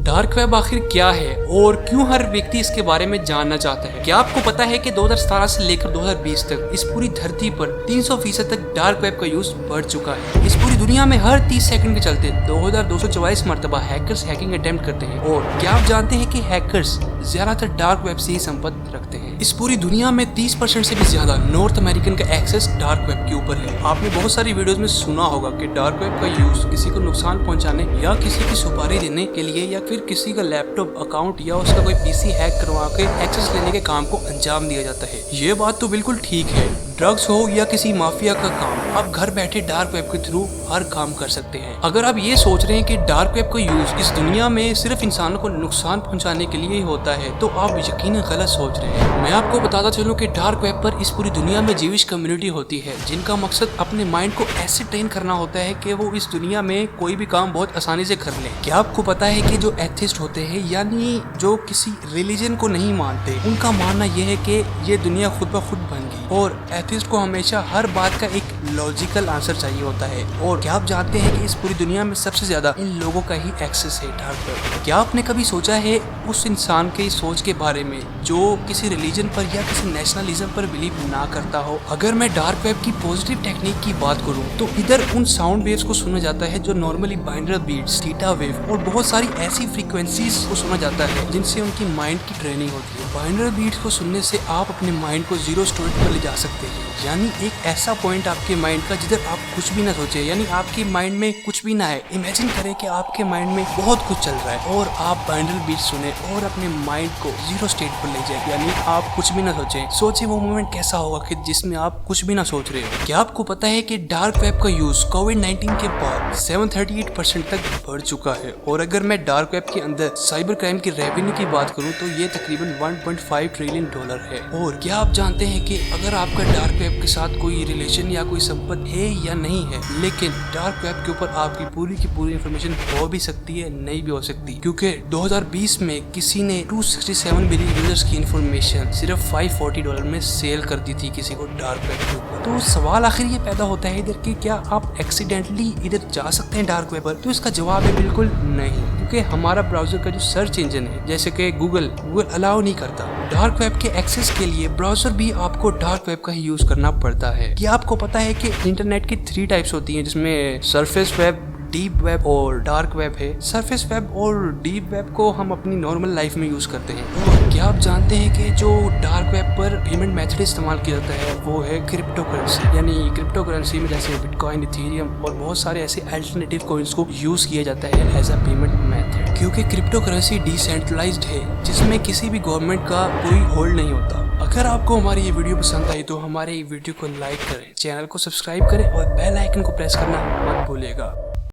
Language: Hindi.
डार्क वेब आखिर क्या है और क्यों हर व्यक्ति इसके बारे में जानना चाहता है? क्या आपको पता है कि 2017 से लेकर 2020 तक इस पूरी धरती पर 300% तक डार्क वेब का यूज बढ़ चुका है। इस पूरी दुनिया में हर 30 सेकंड के चलते 2244 मरतबा हैकर्स हैकिंग अटेम्प्ट करते हैं। और क्या आप जानते हैं कि हैकर्स ज्यादातर डार्क वेब से ही संपर्क रखते हैं? इस पूरी दुनिया में 30% से भी ज्यादा नॉर्थ अमेरिकन का एक्सेस डार्क वेब के ऊपर है। आपने बहुत सारी वीडियोस में सुना होगा कि डार्क वेब का यूज किसी को नुकसान पहुंचाने या किसी की सुपारी देने के लिए या फिर किसी का लैपटॉप अकाउंट या उसका कोई पीसी हैक करवा के एक्सेस लेने के काम को अंजाम दिया जाता है। ये बात तो बिल्कुल ठीक है। ड्रग्स हो या किसी माफिया का काम, आप घर बैठे डार्क वेब के थ्रू हर काम कर सकते हैं। अगर आप ये सोच रहे हैं कि डार्क वेब का यूज इस दुनिया में सिर्फ इंसानों को नुकसान पहुंचाने के लिए ही होता है, तो आप यकीनन गलत सोच रहे हैं। मैं आपको बताता चलूं कि डार्क वेब पर इस पूरी दुनिया में जीविश कम्युनिटी होती है, जिनका मकसद अपने माइंड को ऐसे ट्रेन करना होता है कि वो इस दुनिया में कोई भी काम बहुत आसानी से कर ले। क्या आपको पता है कि जो एथिस्ट होते हैं, यानी जो किसी रिलीजन को नहीं मानते, उनका मानना यह है कि ये दुनिया खुद ब खुद बन गई और एथिस्ट को हमेशा हर बात का एक लॉजिकल आंसर चाहिए होता है। और क्या आप जानते हैं कि इस पूरी दुनिया में सबसे ज्यादा इन लोगों का ही एक्सेस है डार्क वेब? क्या आपने कभी सोचा है उस इंसान के सोच के बारे में जो किसी रिलीजन पर या किसी नेशनलिज्म पर बिलीव ना करता हो? अगर मैं डार्क वेब की पॉजिटिव टेक्निक की बात करूं तो इधर उन साउंड वेव्स को सुना जाता है जो normally binary beats, theta wave और बहुत सारी ऐसी फ्रीक्वेंसीज को सुना जाता है जिनसे उनकी माइंड की ट्रेनिंग होती है। बाइनरी बीट्स को सुनने से आप अपने माइंड को जीरो स्टेट पर ले जा सकते हैं, यानी एक ऐसा पॉइंट आपके माइंड का जिधर आप कुछ भी ना सोचे, यानी आपके माइंड में कुछ भी ना है। इमेजिन करें कि आपके माइंड में बहुत कुछ चल रहा है और आप बाइनरी बीट्स सुने और अपने माइंड को जीरो स्टेट पर ले जाए, यानी आप कुछ भी ना सोचे। सोचिए वो मोमेंट कैसा होगा कि जिसमें आप कुछ भी ना सोच रहे हो। क्या आपको पता है कि डार्क वेब का यूज कोविड-19 के बाद 738% तक बढ़ चुका है? और अगर मैं डार्क वेब के अंदर साइबर क्राइम की रेवेन्यू की बात करूं तो ये तकरीबन $1.5 ट्रिलियन है। और क्या आप जानते हैं कि अगर आपका डार्क वेब के साथ कोई रिलेशन या कोई संपत्ति है या नहीं है, लेकिन डार्क वेब के ऊपर आपकी पूरी की पूरी इंफॉर्मेशन हो भी सकती है, नहीं भी हो सकती, क्योंकि 2020 में किसी ने 267 बिलियन यूजर्स की इंफॉर्मेशन सिर्फ $540 में सेल कर दी थी किसी को डार्क वेब के ऊपर। तो सवाल आखिर ये पैदा होता है इधर कि क्या आप एक्सीडेंटली इधर जा सकते हैं डार्क वेब पर? तो इसका जवाब है बिल्कुल नहीं, क्योंकि हमारा ब्राउजर का जो सर्च इंजन है जैसे कि गूगल अलाउ नहीं करता। डार्क वेब के एक्सेस के लिए ब्राउजर भी आपको डार्क वेब का ही यूज करना पड़ता है। क्या आपको पता है कि इंटरनेट की 3 टाइप्स होती हैं, जिसमें सरफेस वेब, डीप वेब और डार्क वेब है। सरफेस वेब और डीप वेब को हम अपनी नॉर्मल लाइफ में यूज करते हैं। और क्या आप जानते हैं कि जो डार्क वेब पर पेमेंट मेथड इस्तेमाल किया जाता है वो है क्रिप्टो करेंसी, यानी क्रिप्टो करेंसी में जैसे बिटकॉइन, इथेरियम और बहुत सारे ऐसे अल्टरनेटिव कॉइन्स को यूज किया जाता है एज अ पेमेंट मेथड, क्योंकि क्रिप्टो करेंसी डिसेंट्रलाइज्ड है जिसमें किसी भी गवर्नमेंट का कोई होल्ड नहीं होता। अगर आपको हमारी ये वीडियो पसंद आई तो हमारे वीडियो को लाइक करें, चैनल को सब्सक्राइब करें और बेल आइकन को प्रेस करना मत भूलिएगा।